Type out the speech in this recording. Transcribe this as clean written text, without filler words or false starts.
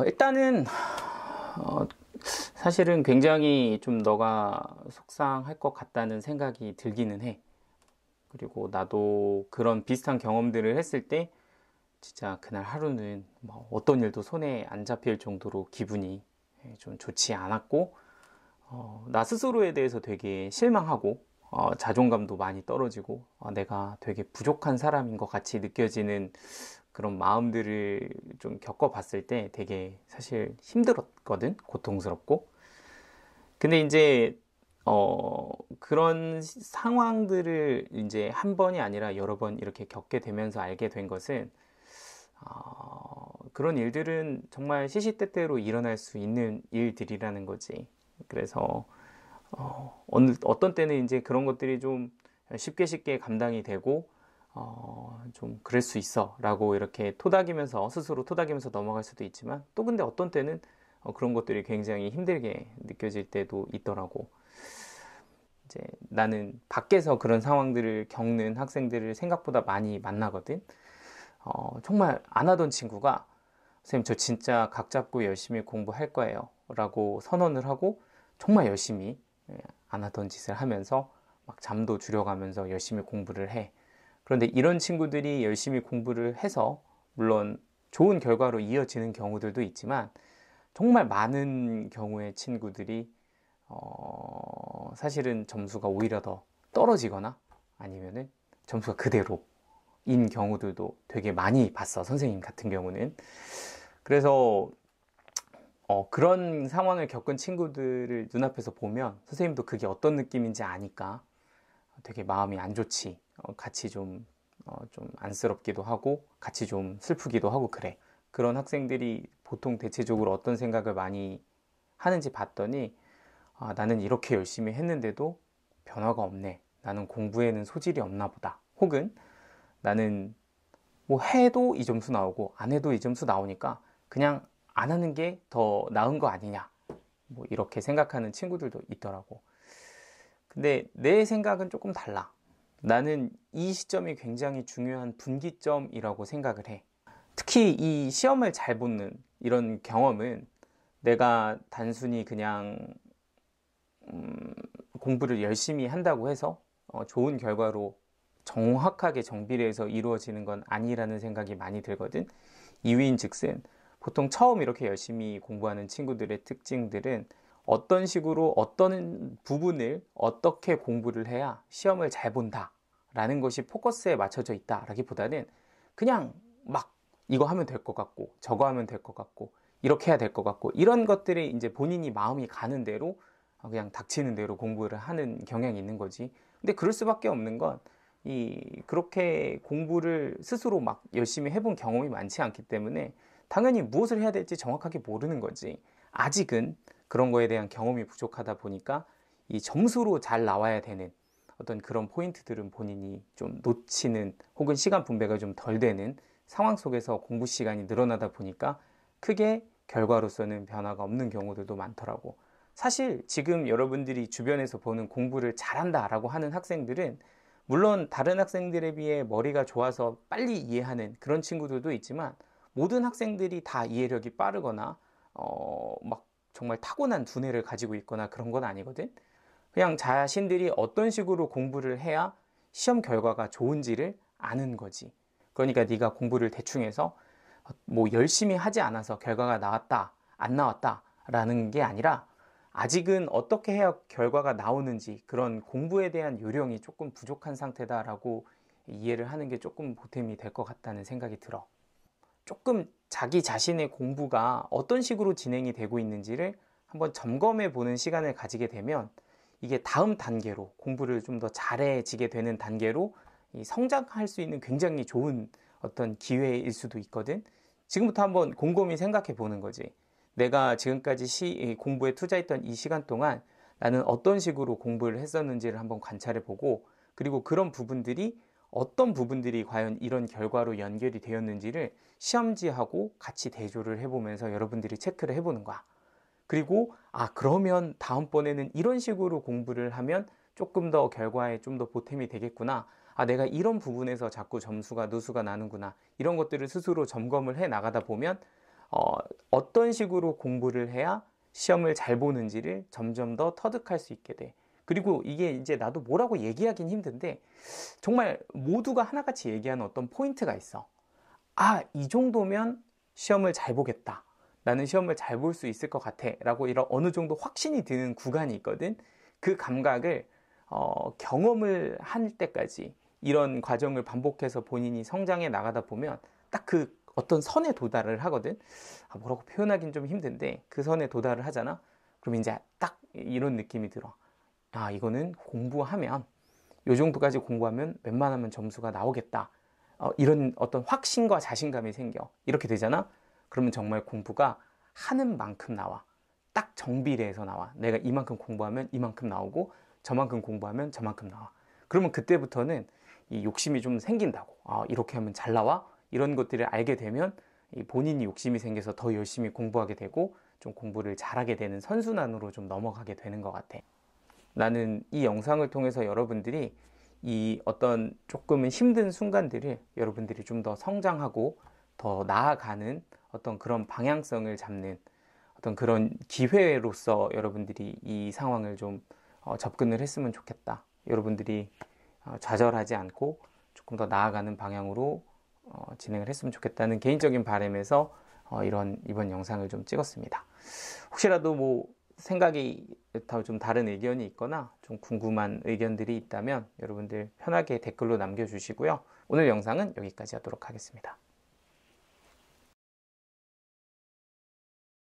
일단은 사실은 굉장히 좀 너가 속상할 것 같다는 생각이 들기는 해. 그리고 나도 그런 비슷한 경험들을 했을 때 진짜 그날 하루는 뭐 어떤 일도 손에 안 잡힐 정도로 기분이 좀 좋지 않았고, 나 스스로에 대해서 되게 실망하고, 자존감도 많이 떨어지고, 내가 되게 부족한 사람인 것 같이 느껴지는 그런 마음들을 좀 겪어봤을 때 되게 사실 힘들었거든, 고통스럽고. 근데 이제, 그런 상황들을 이제 한 번이 아니라 여러 번 이렇게 겪게 되면서 알게 된 것은, 그런 일들은 정말 시시때때로 일어날 수 있는 일들이라는 거지. 그래서 어떤 때는 이제 그런 것들이 좀 쉽게 쉽게 감당이 되고, 좀 그럴 수 있어 라고 이렇게 토닥이면서 스스로 토닥이면서 넘어갈 수도 있지만, 또 근데 어떤 때는 그런 것들이 굉장히 힘들게 느껴질 때도 있더라고. 이제 나는 밖에서 그런 상황들을 겪는 학생들을 생각보다 많이 만나거든. 정말 안 하던 친구가 선생님 저 진짜 각 잡고 열심히 공부할 거예요 라고 선언을 하고 정말 열심히 안 하던 짓을 하면서 막 잠도 줄여가면서 열심히 공부를 해. 그런데 이런 친구들이 열심히 공부를 해서 물론 좋은 결과로 이어지는 경우들도 있지만, 정말 많은 경우의 친구들이 사실은 점수가 오히려 더 떨어지거나 아니면은 점수가 그대로인 경우들도 되게 많이 봤어, 선생님 같은 경우는. 그래서 그런 상황을 겪은 친구들을 눈앞에서 보면 선생님도 그게 어떤 느낌인지 아니까 되게 마음이 안 좋지. 같이 좀 안쓰럽기도 하고 같이 좀 슬프기도 하고 그래. 그런 학생들이 보통 대체적으로 어떤 생각을 많이 하는지 봤더니, 나는 이렇게 열심히 했는데도 변화가 없네. 나는 공부에는 소질이 없나 보다. 혹은 나는 뭐 해도 이 점수 나오고 안 해도 이 점수 나오니까 그냥 안 하는 게 더 나은 거 아니냐. 뭐 이렇게 생각하는 친구들도 있더라고. 근데 내 생각은 조금 달라. 나는 이 시점이 굉장히 중요한 분기점이라고 생각을 해. 특히 이 시험을 잘 보는 이런 경험은 내가 단순히 그냥 공부를 열심히 한다고 해서 좋은 결과로 정확하게 정비례해서 이루어지는 건 아니라는 생각이 많이 들거든. 이유인즉슨 보통 처음 이렇게 열심히 공부하는 친구들의 특징들은 어떤 식으로 어떤 부분을 어떻게 공부를 해야 시험을 잘 본다라는 것이 포커스에 맞춰져 있다라기보다는 그냥 막 이거 하면 될 것 같고 저거 하면 될 것 같고 이렇게 해야 될 것 같고 이런 것들이 이제 본인이 마음이 가는 대로 그냥 닥치는 대로 공부를 하는 경향이 있는 거지. 근데 그럴 수밖에 없는 건 그렇게 공부를 스스로 막 열심히 해본 경험이 많지 않기 때문에 당연히 무엇을 해야 될지 정확하게 모르는 거지. 아직은 그런 거에 대한 경험이 부족하다 보니까 이 점수로 잘 나와야 되는 어떤 그런 포인트들은 본인이 좀 놓치는 혹은 시간 분배가 좀 덜 되는 상황 속에서 공부 시간이 늘어나다 보니까 크게 결과로서는 변화가 없는 경우들도 많더라고. 사실 지금 여러분들이 주변에서 보는 공부를 잘한다라고 하는 학생들은 물론 다른 학생들에 비해 머리가 좋아서 빨리 이해하는 그런 친구들도 있지만, 모든 학생들이 다 이해력이 빠르거나 막 정말 타고난 두뇌를 가지고 있거나 그런 건 아니거든. 그냥 자신들이 어떤 식으로 공부를 해야 시험 결과가 좋은지를 아는 거지. 그러니까 네가 공부를 대충 해서 뭐 열심히 하지 않아서 결과가 나왔다, 안 나왔다라는 게 아니라 아직은 어떻게 해야 결과가 나오는지 그런 공부에 대한 요령이 조금 부족한 상태다라고 이해를 하는 게 조금 보탬이 될 것 같다는 생각이 들어. 조금 자기 자신의 공부가 어떤 식으로 진행이 되고 있는지를 한번 점검해 보는 시간을 가지게 되면 이게 다음 단계로 공부를 좀 더 잘해지게 되는 단계로 성장할 수 있는 굉장히 좋은 어떤 기회일 수도 있거든. 지금부터 한번 곰곰이 생각해 보는 거지. 내가 지금까지 공부에 투자했던 이 시간 동안 나는 어떤 식으로 공부를 했었는지를 한번 관찰해 보고, 그리고 그런 부분들이 어떤 부분들이 과연 이런 결과로 연결이 되었는지를 시험지하고 같이 대조를 해보면서 여러분들이 체크를 해보는 거야. 그리고 그러면 다음번에는 이런 식으로 공부를 하면 조금 더 결과에 좀 더 보탬이 되겠구나. 내가 이런 부분에서 자꾸 점수가 누수가 나는구나. 이런 것들을 스스로 점검을 해 나가다 보면 어떤 식으로 공부를 해야 시험을 잘 보는지를 점점 더 터득할 수 있게 돼. 그리고 이게 이제 나도 뭐라고 얘기하긴 힘든데 정말 모두가 하나같이 얘기하는 어떤 포인트가 있어. 아, 이 정도면 시험을 잘 보겠다. 나는 시험을 잘 볼 수 있을 것 같아. 라고 이런 어느 정도 확신이 드는 구간이 있거든. 그 감각을 경험을 할 때까지 이런 과정을 반복해서 본인이 성장해 나가다 보면 딱 그 어떤 선에 도달을 하거든. 뭐라고 표현하긴 좀 힘든데 그 선에 도달을 하잖아. 그럼 이제 딱 이런 느낌이 들어. 아, 이거는 공부하면 요 정도까지 공부하면 웬만하면 점수가 나오겠다. 이런 어떤 확신과 자신감이 생겨. 이렇게 되잖아. 그러면 정말 공부가 하는 만큼 나와. 딱 정비례해서 나와. 내가 이만큼 공부하면 이만큼 나오고 저만큼 공부하면 저만큼 나와. 그러면 그때부터는 이 욕심이 좀 생긴다고. 이렇게 하면 잘 나와? 이런 것들을 알게 되면 본인이 욕심이 생겨서 더 열심히 공부하게 되고 좀 공부를 잘하게 되는 선순환으로 좀 넘어가게 되는 것 같아. 나는 이 영상을 통해서 여러분들이 이 어떤 조금은 힘든 순간들을 여러분들이 좀 더 성장하고 더 나아가는 어떤 그런 방향성을 잡는 어떤 그런 기회로서 여러분들이 이 상황을 좀 접근을 했으면 좋겠다. 여러분들이 좌절하지 않고 조금 더 나아가는 방향으로 진행을 했으면 좋겠다는 개인적인 바람에서 이번 영상을 좀 찍었습니다. 혹시라도 뭐 생각이 좀 다른 의견이 있거나 좀 궁금한 의견들이 있다면 여러분들 편하게 댓글로 남겨주시고요. 오늘 영상은 여기까지 하도록 하겠습니다.